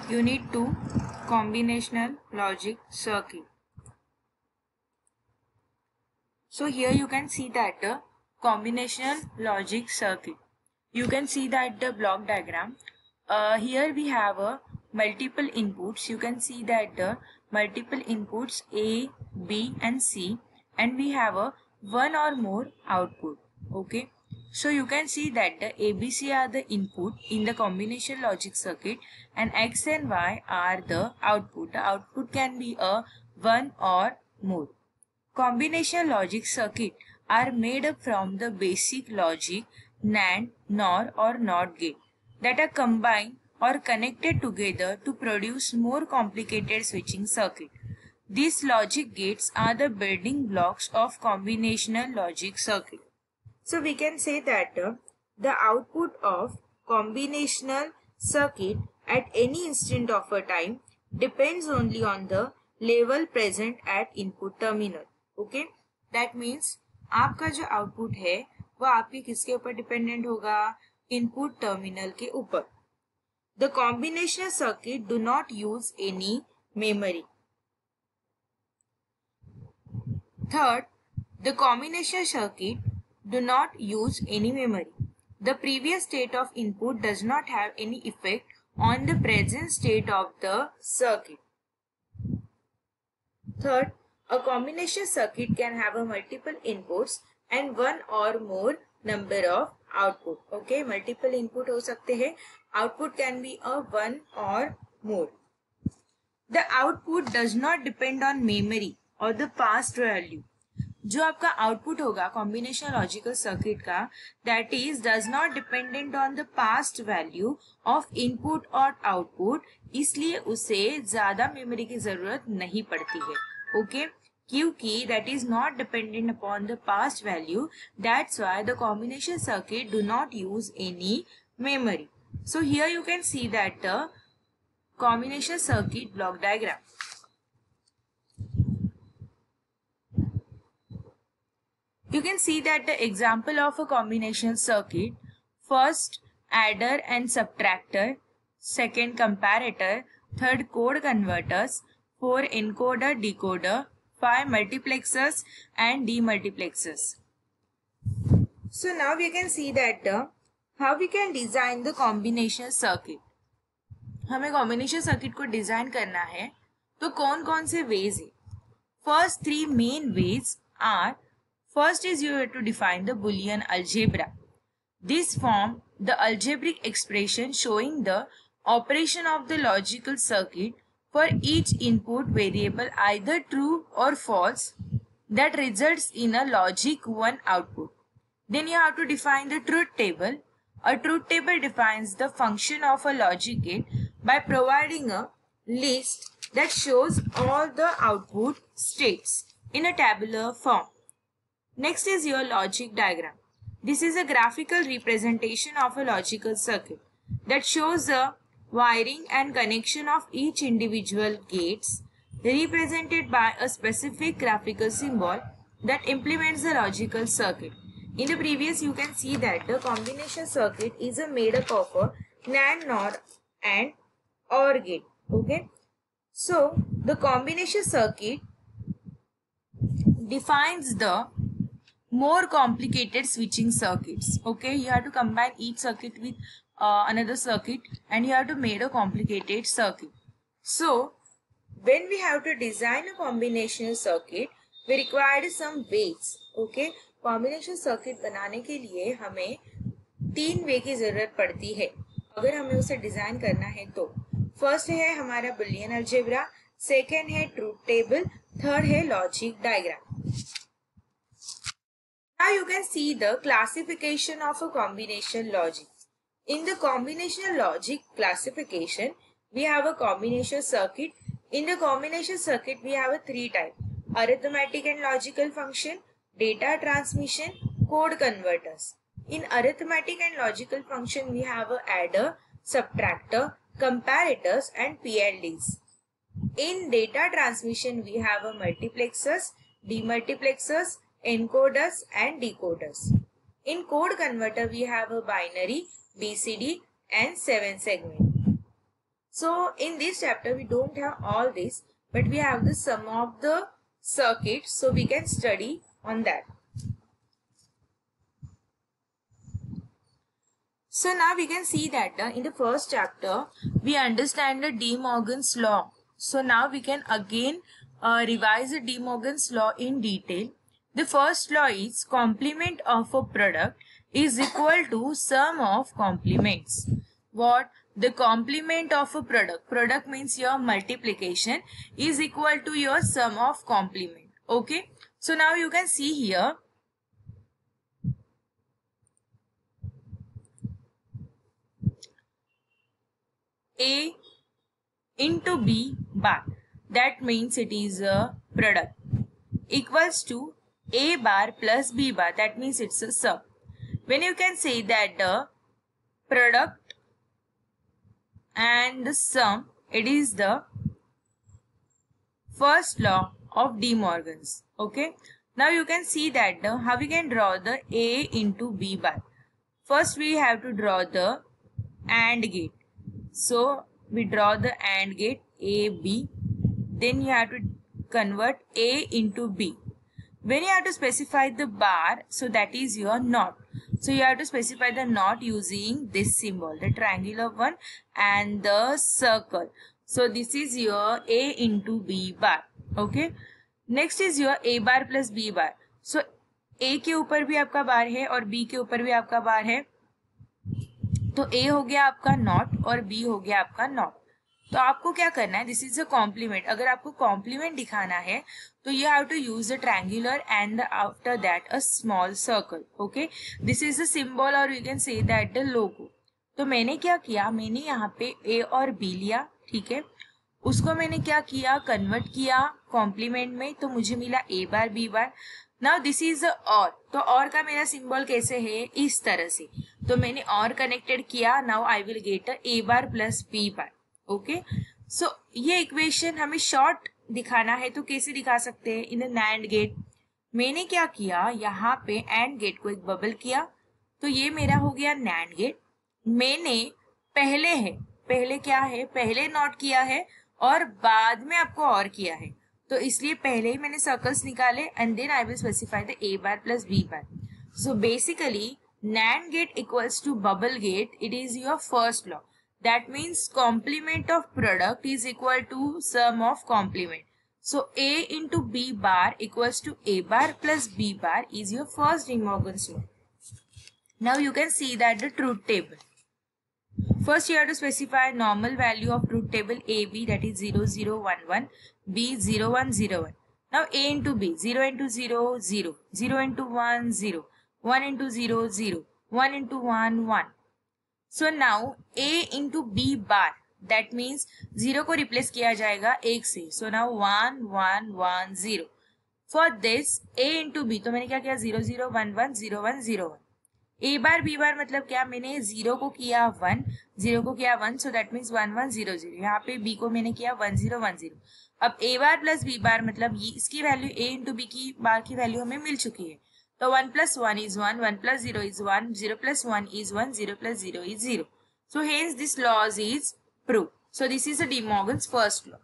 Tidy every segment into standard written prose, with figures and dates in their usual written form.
Unit 2 Combinational Logic Circuit. So here you can see that the combinational logic circuit. You can see that the block diagram. Here we have a multiple inputs. You can see that the multiple inputs A, B and C, and we have a one or more output. Okay. So you can see that the ABC are the input in the combination logic circuit and X and Y are the output. The output can be a one or more. Combination logic circuit are made up from the basic logic NAND, NOR or NOT gate that are combined or connected together to produce more complicated switching circuit. These logic gates are the building blocks of combinational logic circuit. So we can say that the output of combinational circuit at any instant of a time depends only on the level present at input terminal. Okay, that means आपका जो output है वो आपके किसके ऊपर dependent होगा? Input terminal के ऊपर. The combinational circuit do not use any memory. Third, the combination circuit do not use any memory. The previous state of input does not have any effect on the present state of the circuit. Third, a combination circuit can have a multiple inputs and one or more number of output. Okay, multiple input हो सकते हैं. Output can be a one or more. The output does not depend on memory or the past value. जो आपका output होगा combination logical circuit का, that is does not dependent on the past value of input और output, इसलिए उसे ज्यादा memory की जरूरत नहीं पड़ती है. ओके, क्योंकि that is not dependent upon the past value, that's why the combination circuit do not use any memory. So here you can see that the combination circuit block diagram. You can see that the example of a combination circuit: first adder and subtractor, second comparator, third code converters, 4 encoder decoder, 5 multiplexers and demultiplexers. So now we can see that how we can design the combination circuit. हमें combination circuit को design करना है तो कौन कौन से ways है? First 3 main ways are: first is you have to define the Boolean algebra. This form the algebraic expression showing the operation of the logical circuit for each input variable, either true or false, that results in a logic 1 output. Then you have to define the truth table. A truth table defines the function of a logic gate by providing a list that shows all the output states in a tabular form. Next is your logic diagram. This is a graphical representation of a logical circuit that shows the wiring and connection of each individual gates, represented by a specific graphical symbol that implements the logical circuit. In the previous you can see that the combination circuit is made up of a NAND, NOR and OR gate. Okay, so the combination circuit defines the more complicated switching circuits. Okay, you have to combine each circuit with another circuit and you have to make a complicated circuit. So when we have to design a combination circuit, we require some ways. Okay, combination circuit बनाने के लिए हमें 3 वे की जरूरत पड़ती है अगर हमें उसे डिजाइन करना है तो. फर्स्ट है हमारा बुलियन अलजेब्रा, सेकेंड है ट्रूथ टेबल, थर्ड है logic diagram. Now you can see the classification of a combination logic. In the combination logic classification, we have a combination circuit. In the combination circuit, we have a 3 types: arithmetic and logical function, data transmission, code converters. In arithmetic and logical function, we have a adder, subtractor, comparators and PLDs. In data transmission, we have a multiplexers, demultiplexers, encoders and decoders. In code converter we have a binary, BCD and 7 segment. So in this chapter we don't have all this, but we have the sum of the circuits, so we can study on that. So now we can see that in the first chapter we understand the De Morgan's law. So now we can again revise the De Morgan's law in detail. The first law is complement of a product is equal to sum of complements. What? The complement of a product means your multiplication, is equal to your sum of complement. Okay. So now you can see here, A into B bar, that means it is a product, equals to A bar plus B bar, that means it's a sum. When you can say that the product and the sum, it is the first law of De Morgan's. Okay. Now you can see that how we can draw the A into B bar. First we have to draw the AND gate. So we draw the AND gate AB. Then you have to convert A into B. When you have to specify the bar, so that is your NOT. So you have to specify the NOT using this symbol, the triangular one and the circle. So this is your A into B bar. Okay. Next is your A bar plus B bar. So A के ऊपर भी आपका बार है और B के ऊपर भी आपका बार है. तो A हो गया आपका नॉट और B हो गया आपका नॉट. तो आपको क्या करना है, दिस इज अ कॉम्प्लीमेंट. अगर आपको कॉम्प्लीमेंट दिखाना है तो you have to use the triangular and after that a small circle. Okay, this is the symbol और you can say that the logo. तो मैंने क्या किया, मैंने यहाँ पे A और B लिया. ठीक है, उसको मैंने क्या किया, कन्वर्ट किया कॉम्प्लीमेंट में, तो मुझे मिला A bar B bar. Now this is और. तो और का मेरा सिंबल कैसे है, इस तरह से. तो मैंने और कनेक्टेड किया. Now I will get A bar plus B bar. Okay, so ये इक्वेशन हमें शॉर्ट दिखाना है तो कैसे दिखा सकते हैं, इन नैंड गेट. मैंने क्या किया, यहाँ पे एंड गेट को एक बबल किया, तो ये मेरा हो गया नैंड गेट. मैंने पहले क्या है, पहले नॉट किया है और बाद में आपको और किया है, तो इसलिए पहले ही मैंने सर्कल्स निकाले and then I will specify the A bar plus B bar. So basically NAND gate equals to bubble gate, it is your first law. That means complement of product is equal to sum of complement. So A into B bar equals to A bar plus B bar is your first De Morgan's law. Now you can see that the truth table. First you have to specify normal value of truth table AB, that is 0, 0, 1, 1, B 0, 1, 0, 1. Now A into B, 0 into 0, 0, 0 into 1, 0, 1 into 0, 0, 1 into 1, 1. So now A into B bar, that means 0 को replace किया जाएगा 1 से. So now 1, 1, 1, 0. For this A into B, तो मैंने क्या किया, 0, 0, 1, 1, 0, 1, 0, 1. A bar B बार मतलब क्या, मैंने 0 को किया 1, 0 को किया 1, so that means 1, 1, 0, 0. यहाँ पे B को मैंने किया 1, 0, 1, 0. अब A बार प्लस B बार मतलब इसकी वैल्यू A इंटू B की बार की वैल्यू हमें मिल चुकी है. तो 1 plus 1 is 1, 1 plus 0 is 1, 0 plus 1 is 1, 0 plus 0 is 0. So hence this law is proved. So this is the De Morgan's first law.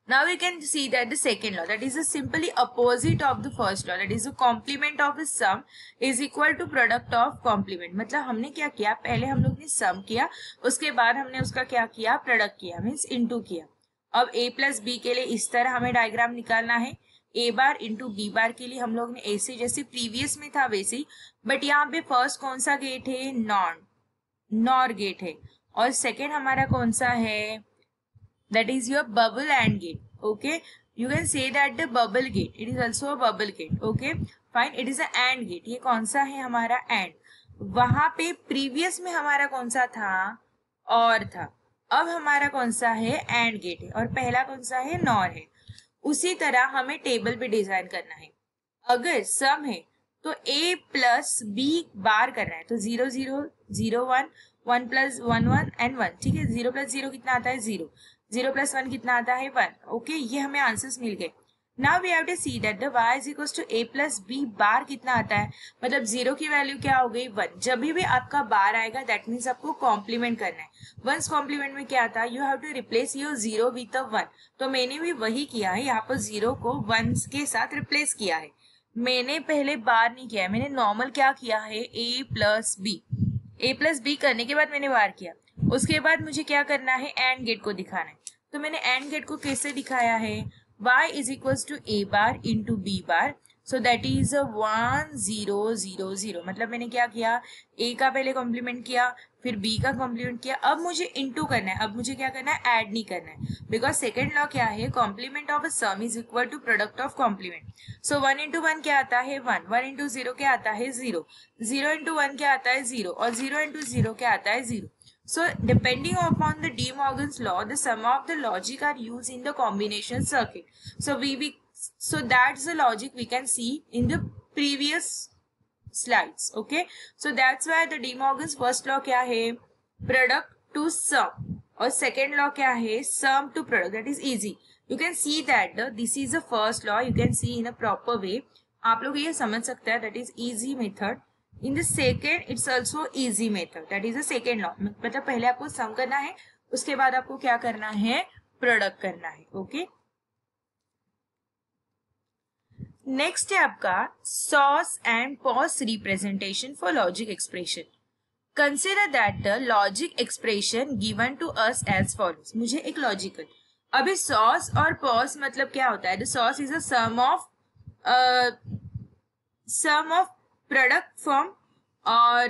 Now we can see that the second law, that is the simply opposite of the first law, that is the complement of the sum is equal to product of complement. मतलब हमने क्या किया, पहले हम लोग ने sum किया, उसके बाद हमने उसका क्या किया, product किया, मीन्स इंटू किया. अब A प्लस B के लिए इस तरह हमें डायग्राम निकालना है. A बार इंटू B बार के लिए हम लोग ने ऐसे जैसे प्रीवियस में था वैसे ही, बट यहाँ पे फर्स्ट कौन सा गेट है, नॉर गेट है, और सेकेंड हमारा कौन सा है, that is your bubble AND gate. Okay, you can say that the bubble gate, it is also a bubble gate. Okay, fine, it is a AND gate. ये कौन सा है हमारा AND. वहां पे प्रीवियस में हमारा कौन सा था, और था. अब हमारा कौन सा है, AND गेट है, और पहला कौन सा है, नॉर है. उसी तरह हमें टेबल पे डिजाइन करना है. अगर सम है तो A प्लस B बार करना है, तो 0, 0, 0, 1, 1 प्लस 1, 1 एंड 1. ठीक है, 0 प्लस 0 कितना आता है, 0, 0 प्लस 1 कितना आता है, 1. ओके, ये हमें आंसर्स मिल गए. Now we have to see that the y is equals to a plus b bar कितना आता है, मतलब 0 की वैल्यू क्या हो गई 1। जब भी आपका बार आएगा दैट मीन्स आपको कॉम्प्लीमेंट करना है। वंस कॉम्प्लीमेंट में क्या आता है, you have to replace your 0 with a 1। तो मैंने भी वही किया है, यहाँ पर 0 को 1 के साथ रिप्लेस किया है। मैंने पहले बार नहीं किया है, मैंने नॉर्मल क्या किया है a प्लस b करने के बाद मैंने बार किया। उसके बाद मुझे क्या करना है, एंड गेट को दिखाना है। तो मैंने एंड गेट को कैसे दिखाया है, y is equals to a bar into b bar, so that is 1 0 0 0। मतलब मैंने क्या किया, a का पहले कॉम्प्लीमेंट किया, फिर b का कॉम्प्लीमेंट किया। अब मुझे इंटू करना है, अब मुझे क्या करना है, ऐड नहीं करना है, बिकॉज सेकेंड लॉ क्या है, complement of a sum is equal to product of complement. So 1 into 1 क्या आता है 1, 1 इंटू 0 क्या आता है 0, 0 इंटू 1 क्या आता है 0, और 0 इंटू 0 क्या आता है 0। So depending upon the De Morgan's law, the sum of the logic are used in the combination circuit. So that's the logic we can see in the previous slides. Okay, so that's why the De Morgan's first law क्या है, product to sum, और second law क्या है, sum to product. That is easy. You can see that this is the first law. You can see in a proper way. आप लोग ये समझ सकते हैं, that is easy method. In the second, it's also easy method. That is the second law. मतलब पहले आपको सम करना है, उसके बाद आपको क्या करना है, प्रोडक्ट करना है। ओके, नेक्स्ट है आपका SOP and POS representation for logic expression. Consider that the logic expression given to us as follows. मुझे एक लॉजिकल, अभी सॉस और पॉज मतलब क्या होता है, the SOP is a sum of product from, or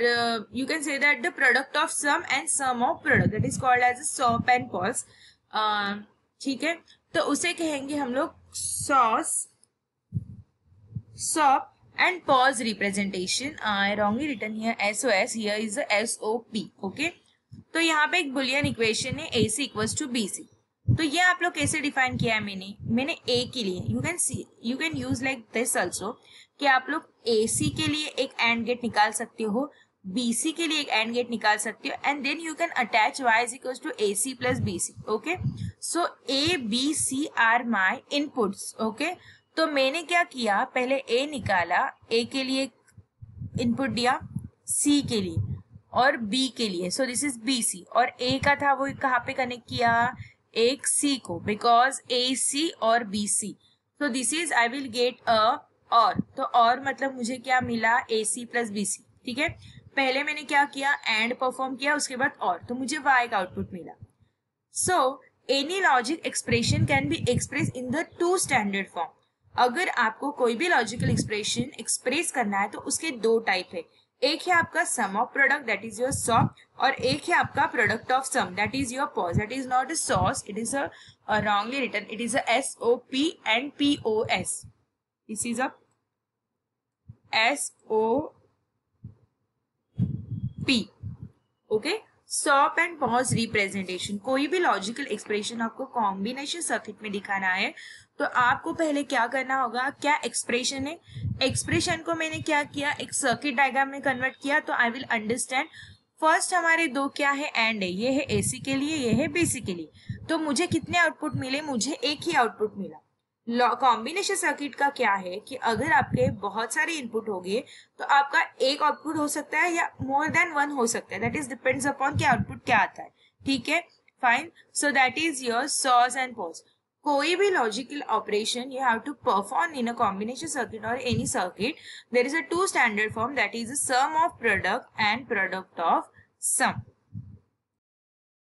you can say that the product of sum and sum of product, that is called as a SOP and pause. ठीक है, तो उसे कहेंगे हम लोग sauce, SOP and pause representation. I wrongly written here SOS, here is the SOP. okay, तो यहाँ पे एक बुलियन इक्वेशन है AC equals to BC। तो ये आप लोग कैसे डिफाइन किया है, मैंने A के लिए, you can use like this also, कि आप लोग AC के लिए एक एंड गेट निकाल सकते हो, BC के लिए एक एंड गेट निकाल सकते हो, and then you can attach y is equal to AC plus BC। Okay, so A B C are my inputs. Okay, तो मैंने क्या किया, पहले A निकाला, A के लिए इनपुट दिया, C के लिए और B के लिए, सो दिस इज BC, और A का था वो कहाँ पे कनेक्ट किया, एक C को, बिकॉज AC और BC, so this is I will get a और, तो और मतलब मुझे क्या मिला, AC प्लस BC। ठीक है, पहले मैंने क्या किया, एंड परफॉर्म किया, उसके बाद और, तो मुझे y का आउटपुट मिला। So any logic expression can be express in the two standard form. अगर आपको कोई भी लॉजिकल एक्सप्रेशन एक्सप्रेस करना है तो उसके दो टाइप है, एक है आपका sum of product, that is your SOP, और एक है आपका product of sum, that is your POS. That is not a SOS, it is a wrongly written, it is a SOP and POS. This is a SOP. Okay, shop and POS representation. कोई भी logical expression आपको combination circuit में दिखाना है तो आपको पहले क्या करना होगा, क्या एक्सप्रेशन है, एक्सप्रेशन को मैंने क्या किया, एक सर्किट डायग्राम में कन्वर्ट किया, तो आई विल अंडरस्टैंड। फर्स्ट हमारे दो क्या है, एंड है, ये है AC के लिए, ये है BC के लिए, तो मुझे कितने आउटपुट मिले, मुझे एक ही आउटपुट मिला। कॉम्बिनेशन सर्किट का क्या है कि अगर आपके बहुत सारे इनपुट हो गए तो आपका एक आउटपुट हो सकता है या मोर देन वन हो सकता है, दैट इज डिपेंड्स अपॉन कि आउटपुट क्या आता है। ठीक है, fine, so that is your SOS and POS. कोई भी logical operation you have to perform in a combination circuit और any circuit, there is a two standard form, that is the sum of product and product of some.